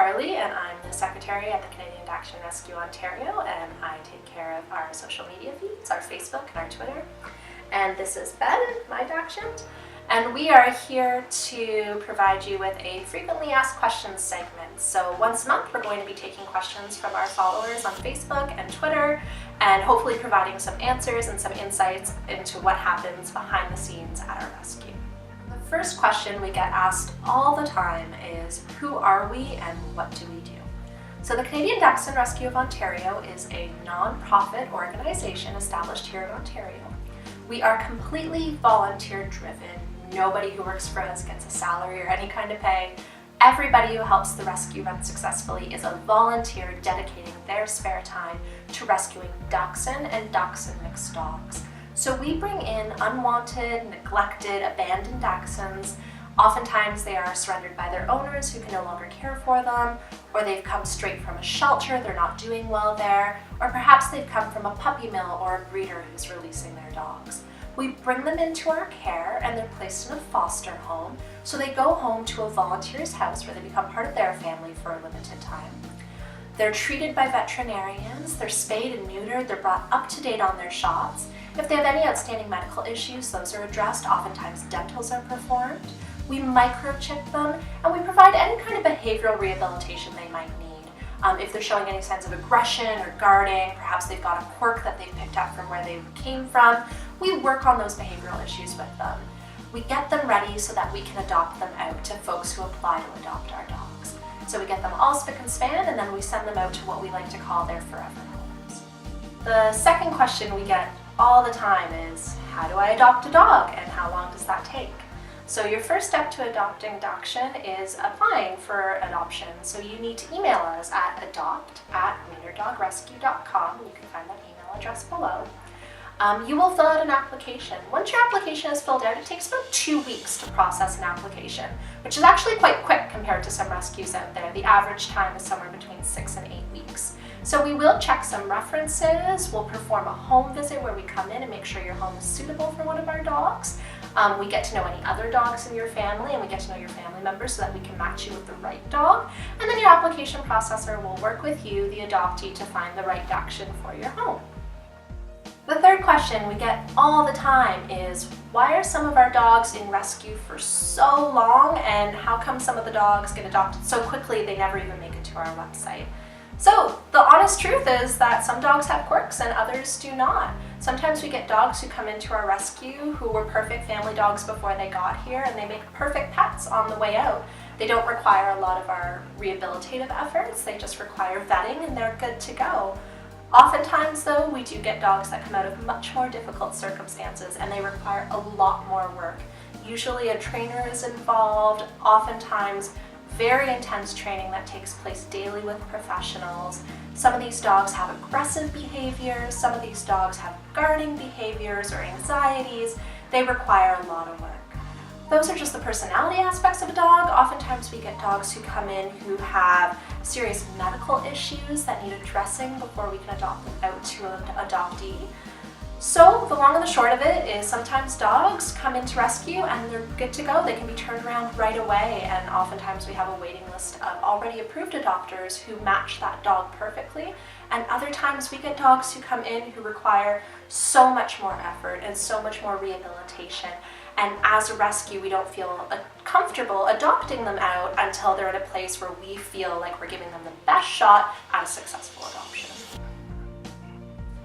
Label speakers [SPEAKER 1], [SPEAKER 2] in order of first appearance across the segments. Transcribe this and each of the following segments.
[SPEAKER 1] Carly, and I'm the Secretary at the Canadian Dachshund Rescue Ontario, and I take care of our social media feeds, our Facebook and our Twitter. And this is Ben, my Dachshund, and we are here to provide you with a frequently asked questions segment. So once a month we're going to be taking questions from our followers on Facebook and Twitter, and hopefully providing some answers and some insights into what happens behind the scenes at our rescue. The first question we get asked all the time is, who are we and what do we do? So the Canadian Dachshund Rescue of Ontario is a non-profit organization established here in Ontario. We are completely volunteer driven. Nobody who works for us gets a salary or any kind of pay. Everybody who helps the rescue run successfully is a volunteer dedicating their spare time to rescuing Dachshund and Dachshund mixed dogs. So we bring in unwanted, neglected, abandoned Dachshunds. Oftentimes they are surrendered by their owners who can no longer care for them, or they've come straight from a shelter, they're not doing well there, or perhaps they've come from a puppy mill or a breeder who's releasing their dogs. We bring them into our care and they're placed in a foster home, so they go home to a volunteer's house where they become part of their family for a limited time. They're treated by veterinarians, they're spayed and neutered, they're brought up to date on their shots. If they have any outstanding medical issues, those are addressed. Oftentimes dentals are performed. We microchip them, and we provide any kind of behavioral rehabilitation they might need. If they're showing any signs of aggression or guarding, perhaps they've got a quirk that they've picked up from where they came from, we work on those behavioral issues with them. We get them ready so that we can adopt them out to folks who apply to adopt our dogs. So we get them all spick and span, and then we send them out to what we like to call their forever homes. The second question we get all the time is, how do I adopt a dog and how long does that take? So your first step to adopting Dachshund is applying for adoption. So you need to email us at adopt@wienerdogrescue.com. You can find that email address below. You will fill out an application. Once your application is filled out, it takes about 2 weeks to process an application, which is actually quite quick compared to some rescues out there. The average time is somewhere between 6 and 8 weeks. So we will check some references, we'll perform a home visit where we come in and make sure your home is suitable for one of our dogs. We get to know any other dogs in your family, and we get to know your family members so that we can match you with the right dog. And then your application processor will work with you, the adoptee, to find the right Dachshund for your home. The third question we get all the time is, why are some of our dogs in rescue for so long, and how come some of the dogs get adopted so quickly they never even make it to our website? So the honest truth is that some dogs have quirks and others do not. Sometimes we get dogs who come into our rescue who were perfect family dogs before they got here, and they make perfect pets on the way out. They don't require a lot of our rehabilitative efforts, they just require vetting and they're good to go. Oftentimes though, we do get dogs that come out of much more difficult circumstances and they require a lot more work. Usually a trainer is involved, oftentimes very intense training that takes place daily with professionals. Some of these dogs have aggressive behaviors, some of these dogs have guarding behaviors or anxieties. They require a lot of work. Those are just the personality aspects of a dog. Oftentimes we get dogs who come in who have serious medical issues that need addressing before we can adopt them out to an adoptee. So the long and the short of it is, sometimes dogs come into rescue and they're good to go. They can be turned around right away, and oftentimes we have a waiting list of already approved adopters who match that dog perfectly. And other times we get dogs who come in who require so much more effort and so much more rehabilitation. And as a rescue, we don't feel comfortable adopting them out until they're at a place where we feel like we're giving them the best shot at a successful adoption.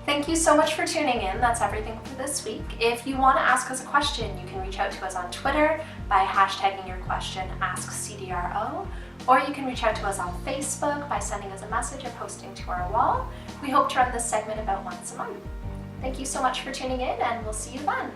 [SPEAKER 1] Thank you so much for tuning in. That's everything for this week. If you want to ask us a question, you can reach out to us on Twitter by hashtagging your question #AskCDRO, or you can reach out to us on Facebook by sending us a message or posting to our wall. We hope to run this segment about once a month. Thank you so much for tuning in, and we'll see you then.